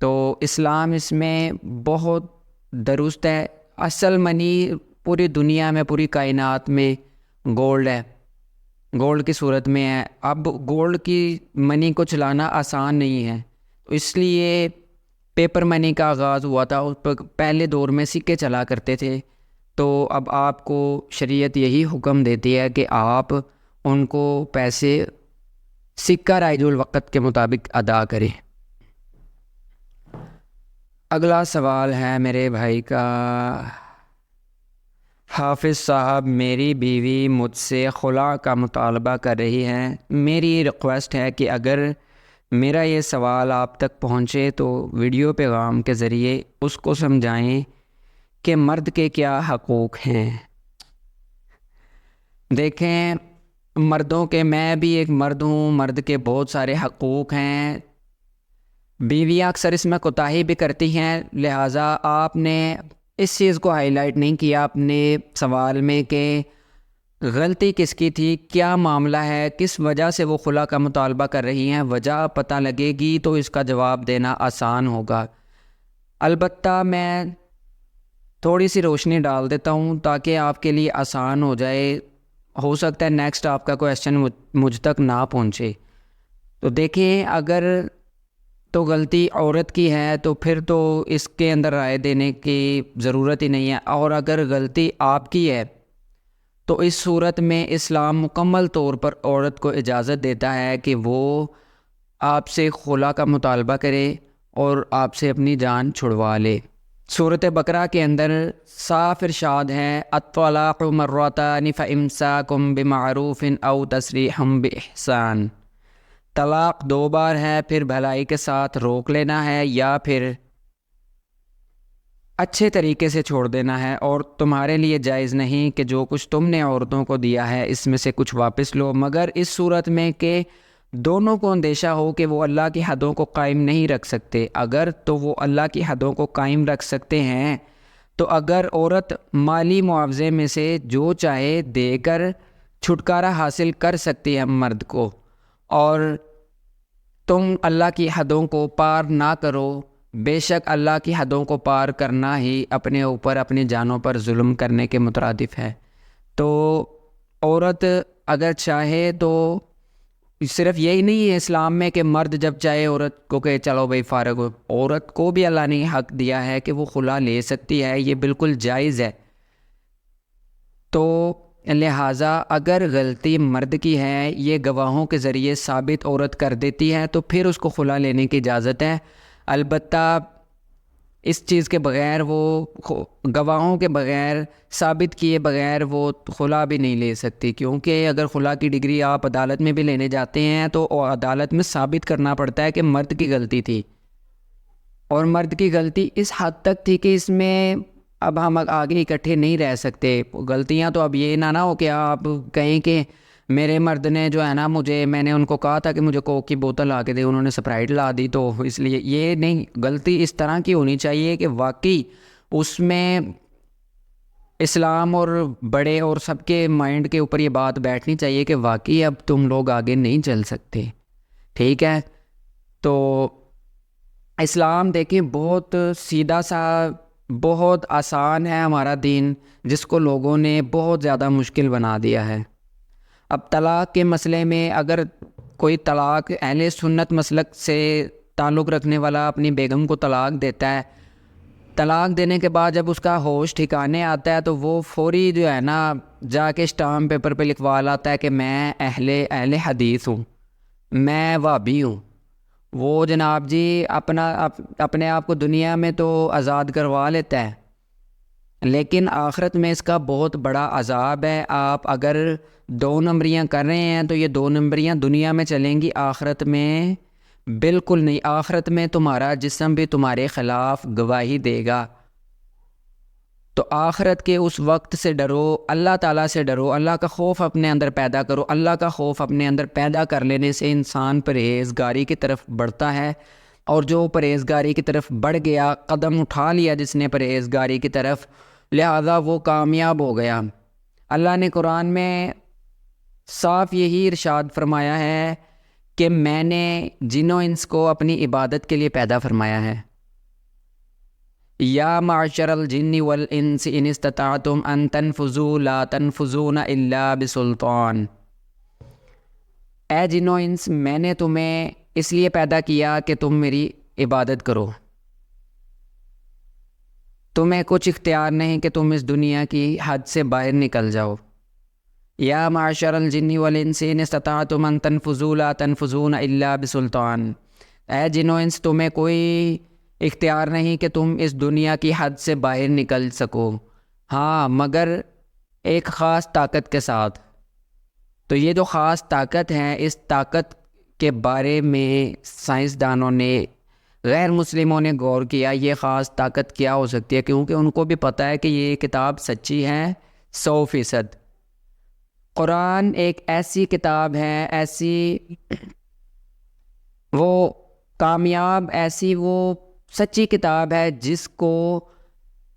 تو اسلام اس میں بہت درست ہے. اصل منی پوری دنیا میں، پوری کائنات میں گولڈ ہے، گولڈ کی صورت میں ہے. اب گولڈ کی منی کو چلانا آسان نہیں ہے، تو اس لیے پیپر منی کا آغاز ہوا تھا. اس پر پہلے دور میں سکے چلا کرتے تھے. تو اب آپ کو شریعت یہی حکم دیتی ہے کہ آپ ان کو پیسے سکہ رائج الوقت کے مطابق ادا کریں. اگلا سوال ہے میرے بھائی کا. حافظ صاحب، میری بیوی مجھ سے خلا کا مطالبہ کر رہی ہے. میری ریکویسٹ ہے کہ اگر میرا یہ سوال آپ تک پہنچے تو ویڈیو پیغام کے ذریعے اس کو سمجھائیں کہ مرد کے کیا حقوق ہیں. دیکھیں، مردوں کے، میں بھی ایک مرد ہوں، مرد کے بہت سارے حقوق ہیں. بیویاں اکثر اس میں کوتاہی بھی کرتی ہیں، لہٰذا آپ نے اس چیز کو ہائی لائٹ نہیں کیا اپنے سوال میں کہ غلطی کس کی تھی، کیا معاملہ ہے، کس وجہ سے وہ خلا کا مطالبہ کر رہی ہیں. وجہ پتہ لگے گی تو اس کا جواب دینا آسان ہوگا. البتہ میں تھوڑی سی روشنی ڈال دیتا ہوں تاکہ آپ کے لیے آسان ہو جائے. ہو سکتا ہے نیکسٹ آپ کا کویسچن مجھ تک نہ پہنچے. تو دیکھیں، اگر تو غلطی عورت کی ہے تو پھر تو اس کے اندر رائے دینے کی ضرورت ہی نہیں ہے. اور اگر غلطی آپ کی ہے تو اس صورت میں اسلام مکمل طور پر عورت کو اجازت دیتا ہے کہ وہ آپ سے خلا کا مطالبہ کرے اور آپ سے اپنی جان چھڑوا لے. سورۃ بقرہ کے اندر صاف ارشاد ہے، الطلاق مرتان فامساکم بمعروف او تسریح باحسان. طلاق 2 بار ہے، پھر بھلائی کے ساتھ روک لینا ہے یا پھر اچھے طریقے سے چھوڑ دینا ہے. اور تمہارے لیے جائز نہیں کہ جو کچھ تم نے عورتوں کو دیا ہے اس میں سے کچھ واپس لو، مگر اس صورت میں کہ دونوں کو اندیشہ ہو کہ وہ اللہ کی حدوں کو قائم نہیں رکھ سکتے. اگر تو وہ اللہ کی حدوں کو قائم رکھ سکتے ہیں تو اگر عورت مالی معاوضے میں سے جو چاہے دے کر چھٹکارا حاصل کر سکتی ہے مرد کو، اور تم اللہ کی حدوں کو پار نہ کرو، بے شک اللہ کی حدوں کو پار کرنا ہی اپنے اوپر، اپنی جانوں پر ظلم کرنے کے مترادف ہے. تو عورت اگر چاہے تو صرف یہی نہیں ہے اسلام میں کہ مرد جب چاہے عورت کو کہ چلو بھائی فارغ ہو، عورت کو بھی اللہ نے حق دیا ہے کہ وہ خلا لے سکتی ہے، یہ بالکل جائز ہے. تو لہٰذا اگر غلطی مرد کی ہے، یہ گواہوں کے ذریعے ثابت عورت کر دیتی ہے تو پھر اس کو خلا لینے کی اجازت ہے. البتہ اس چیز کے بغیر، وہ گواہوں کے بغیر، ثابت کیے بغیر وہ خلا بھی نہیں لے سکتی، کیونکہ اگر خلا کی ڈگری آپ عدالت میں بھی لینے جاتے ہیں تو عدالت میں ثابت کرنا پڑتا ہے کہ مرد کی غلطی تھی، اور مرد کی غلطی اس حد تک تھی کہ اس میں اب ہم آگے اکٹھے نہیں رہ سکتے. غلطیاں تو اب یہ نہ ہو کہ آپ کہیں کہ میرے مرد نے جو ہے نا، میں نے ان کو کہا تھا کہ مجھے کوک کی بوتل لا کے دے، انہوں نے سپرائٹ لا دی، تو اس لیے یہ نہیں. غلطی اس طرح کی ہونی چاہیے کہ واقعی اس میں اسلام اور بڑے اور سب کے مائنڈ کے اوپر یہ بات بیٹھنی چاہیے کہ واقعی اب تم لوگ آگے نہیں چل سکتے. ٹھیک ہے؟ تو اسلام دیکھیں بہت سیدھا سا، بہت آسان ہے ہمارا دین، جس کو لوگوں نے بہت زیادہ مشکل بنا دیا ہے. اب طلاق کے مسئلے میں اگر کوئی طلاق اہل سنت مسلک سے تعلق رکھنے والا اپنی بیگم کو طلاق دیتا ہے، طلاق دینے کے بعد جب اس کا ہوش ٹھکانے آتا ہے تو وہ فوری جو ہے نا جا کے اسٹامپ پیپر پہ لکھوا لاتا ہے کہ میں اہل حدیث ہوں، میں وہابی ہوں. وہ جناب جی اپنے آپ کو دنیا میں تو آزاد کروا لیتا ہے، لیکن آخرت میں اس کا بہت بڑا عذاب ہے. آپ اگر 2 نمبریاں کر رہے ہیں تو یہ 2 نمبریاں دنیا میں چلیں گی، آخرت میں بالکل نہیں. آخرت میں تمہارا جسم بھی تمہارے خلاف گواہی دے گا. تو آخرت کے اس وقت سے ڈرو، اللہ تعالیٰ سے ڈرو، اللہ کا خوف اپنے اندر پیدا کرو. اللہ کا خوف اپنے اندر پیدا کر لینے سے انسان پرہیزگاری کی طرف بڑھتا ہے، اور جو پرہیزگاری کی طرف بڑھ گیا، قدم اٹھا لیا جس نے پرہیزگاری کی طرف، لہذا وہ کامیاب ہو گیا. اللہ نے قرآن میں صاف یہی ارشاد فرمایا ہے کہ میں نے جن و انس کو اپنی عبادت کے لیے پیدا فرمایا ہے. یا معشر الجن والانس ان استطعتم ان تنفذوا لا تنفذون الا بسلطان۔ اے جن و انس، میں نے تمہیں اس لیے پیدا کیا کہ تم میری عبادت کرو، تمہیں کچھ اختیار نہیں کہ تم اس دنیا کی حد سے باہر نکل جاؤ۔ یا معشر الجن والانس ان استطعتم ان تنفذوا لا تنفذون الا بسلطان۔ اے جن و انس، تمہیں کوئی اختیار نہیں کہ تم اس دنیا کی حد سے باہر نکل سکو، ہاں مگر ایک خاص طاقت کے ساتھ۔ تو یہ جو خاص طاقت ہے، اس طاقت کے بارے میں سائنسدانوں نے، غیر مسلموں نے غور کیا، یہ خاص طاقت کیا ہو سکتی ہے، کیونکہ ان کو بھی پتہ ہے کہ یہ کتاب سچی ہے 100%۔ قرآن ایک ایسی کتاب ہے، ایسی وہ کامیاب، ایسی وہ سچی کتاب ہے جس کو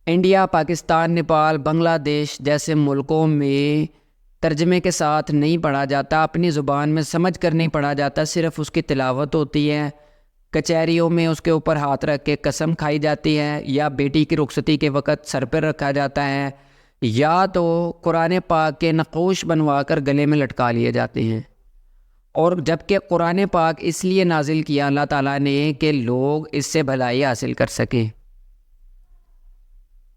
انڈیا، پاکستان، نیپال، بنگلہ دیش جیسے ملکوں میں ترجمے کے ساتھ نہیں پڑھا جاتا، اپنی زبان میں سمجھ کر نہیں پڑھا جاتا، صرف اس کی تلاوت ہوتی ہے، کچہریوں میں اس کے اوپر ہاتھ رکھ کے قسم کھائی جاتی ہے، یا بیٹی کی رخصتی کے وقت سر پہ رکھا جاتا ہے، یا تو قرآن پاک کے نقوش بنوا کر گلے میں لٹکا لیے جاتے ہیں۔ اور جبکہ قرآن پاک اس لیے نازل کیا اللہ تعالیٰ نے کہ لوگ اس سے بھلائی حاصل کر سکیں۔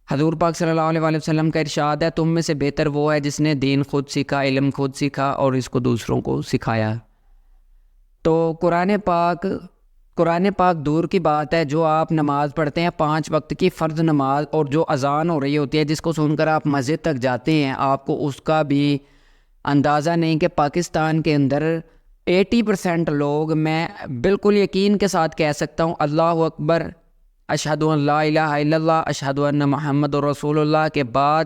حضور پاک صلی اللہ علیہ وسلم کا ارشاد ہے، تم میں سے بہتر وہ ہے جس نے دین خود سیکھا، علم خود سیکھا اور اس کو دوسروں کو سکھایا۔ تو قرآن پاک دور کی بات ہے، جو آپ نماز پڑھتے ہیں 5 وقت کی فرض نماز، اور جو اذان ہو رہی ہوتی ہے جس کو سن کر آپ مسجد تک جاتے ہیں، آپ کو اس کا بھی اندازہ نہیں کہ پاکستان کے اندر 80% لوگ، میں بالکل یقین کے ساتھ کہہ سکتا ہوں، اللہ اکبر، اشہد ان لا الہ الا اللہ، اشہد ان محمد رسول اللہ کے بعد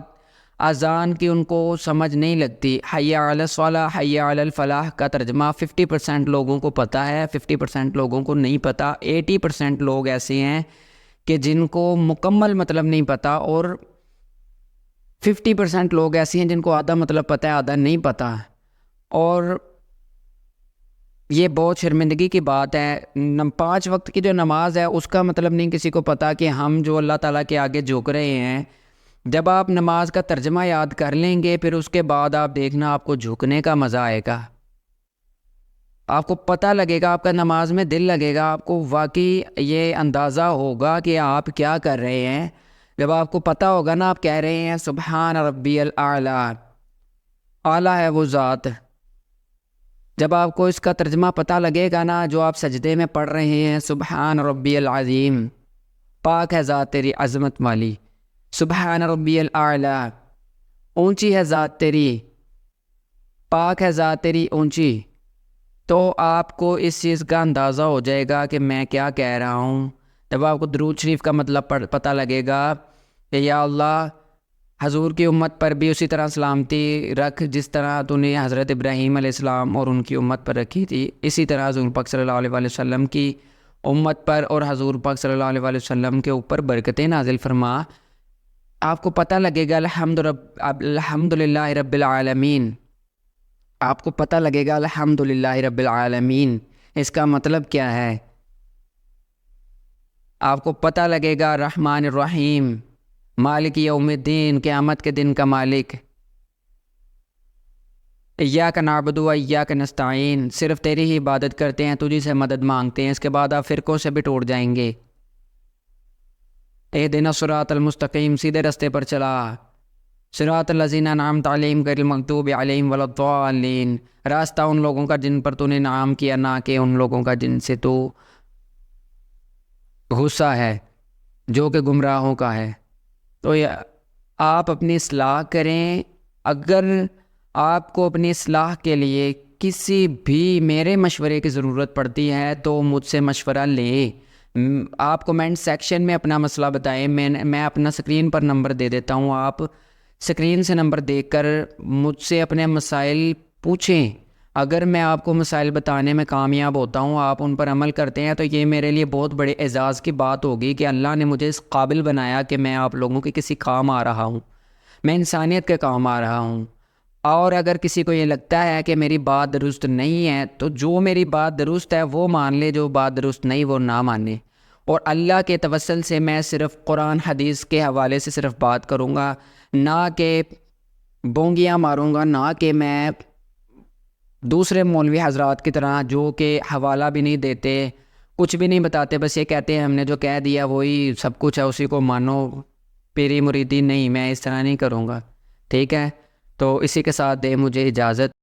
اذان کی ان کو سمجھ نہیں لگتی۔ حی علی الصلاۃ، حی علی الفلاح کا ترجمہ 50% لوگوں کو پتہ ہے، 50% لوگوں کو نہیں پتہ، 80% لوگ ایسے ہیں کہ جن کو مکمل مطلب نہیں پتہ، اور 50% لوگ ایسے ہیں جن کو آدھا مطلب پتہ ہے، آدھا نہیں پتہ۔ اور یہ بہت شرمندگی کی بات ہے، 5 وقت کی جو نماز ہے اس کا مطلب نہیں کسی کو پتہ کہ ہم جو اللہ تعالیٰ کے آگے جھک رہے ہیں۔ جب آپ نماز کا ترجمہ یاد کر لیں گے، پھر اس کے بعد آپ دیکھنا آپ کو جھکنے کا مزہ آئے گا، آپ کو پتہ لگے گا، آپ کا نماز میں دل لگے گا، آپ کو واقعی یہ اندازہ ہوگا کہ آپ کیا کر رہے ہیں۔ جب آپ کو پتہ ہوگا نا، آپ کہہ رہے ہیں سبحان ربی الاعلیٰ، اعلیٰ ہے وہ ذات۔ جب آپ کو اس کا ترجمہ پتہ لگے گا نا، جو آپ سجدے میں پڑھ رہے ہیں سبحان ربی العظیم، پاک ہے ذات تیری عظمت والی، سبحان ربی الاعلیٰ، اونچی ہے ذات تیری، پاک ہے ذات تیری اونچی، تو آپ کو اس چیز کا اندازہ ہو جائے گا کہ میں کیا کہہ رہا ہوں۔ جب آپ کو درود شریف کا مطلب پتہ لگے گا کہ یا اللہ، حضور کی امت پر بھی اسی طرح سلامتی رکھ جس طرح تو نے حضرت ابراہیم علیہ السلام اور ان کی امت پر رکھی تھی، اسی طرح حضور پاک صلی اللہ علیہ وسلم کی امت پر اور حضور پاک صلی اللہ علیہ وسلم کے اوپر برکتیں نازل فرما۔ آپ کو پتہ لگے گا الحمدللہ رب العالمین، آپ کو پتہ لگے گا الحمدللہ رب العالمین، اس کا مطلب کیا ہے؟ آپ کو پتہ لگے گا رحمان الرحیم، مالک یوم الدین، قیامت کے دن کا مالک، ایاک نعبد و ایاک نستعین، صرف تیری ہی عبادت کرتے ہیں، تجھی سے مدد مانگتے ہیں۔ اس کے بعد آپ فرقوں سے بھی ٹوٹ جائیں گے۔ اہدنا الصراط المستقیم، سیدھے رستے پر چلا، صراط الذین انعمت علیہم غیر المغضوب علیہم ولا الضالین، راستہ ان لوگوں کا جن پر تو نے انعام کیا، نہ کہ ان لوگوں کا جن سے تو غصہ ہے، جو کہ گمراہوں کا ہے۔ تو آپ اپنی اصلاح کریں۔ اگر آپ کو اپنی اصلاح کے لیے کسی بھی میرے مشورے کی ضرورت پڑتی ہے تو مجھ سے مشورہ لیں۔ آپ کمنٹ سیکشن میں اپنا مسئلہ بتائیں، میں اپنا اسکرین پر نمبر دے دیتا ہوں، آپ اسکرین سے نمبر دیکھ کر مجھ سے اپنے مسائل پوچھیں۔ اگر میں آپ کو مسائل بتانے میں کامیاب ہوتا ہوں، آپ ان پر عمل کرتے ہیں، تو یہ میرے لیے بہت بڑے اعزاز کی بات ہوگی کہ اللہ نے مجھے اس قابل بنایا کہ میں آپ لوگوں کے کسی کام آ رہا ہوں، میں انسانیت کے کام آ رہا ہوں۔ اور اگر کسی کو یہ لگتا ہے کہ میری بات درست نہیں ہے، تو جو میری بات درست ہے وہ مان لے، جو بات درست نہیں وہ نہ مانے۔ اور اللہ کے توسل سے میں صرف قرآن حدیث کے حوالے سے صرف بات کروں گا، نہ کہ بونگیاں ماروں گا، نہ کہ میں دوسرے مولوی حضرات کی طرح جو کہ حوالہ بھی نہیں دیتے، کچھ بھی نہیں بتاتے، بس یہ کہتے ہیں ہم نے جو کہہ دیا وہی سب کچھ ہے، اسی کو مانو پیری مریدی۔ نہیں، میں اس طرح نہیں کروں گا، ٹھیک ہے؟ تو اسی کے ساتھ دے مجھے اجازت۔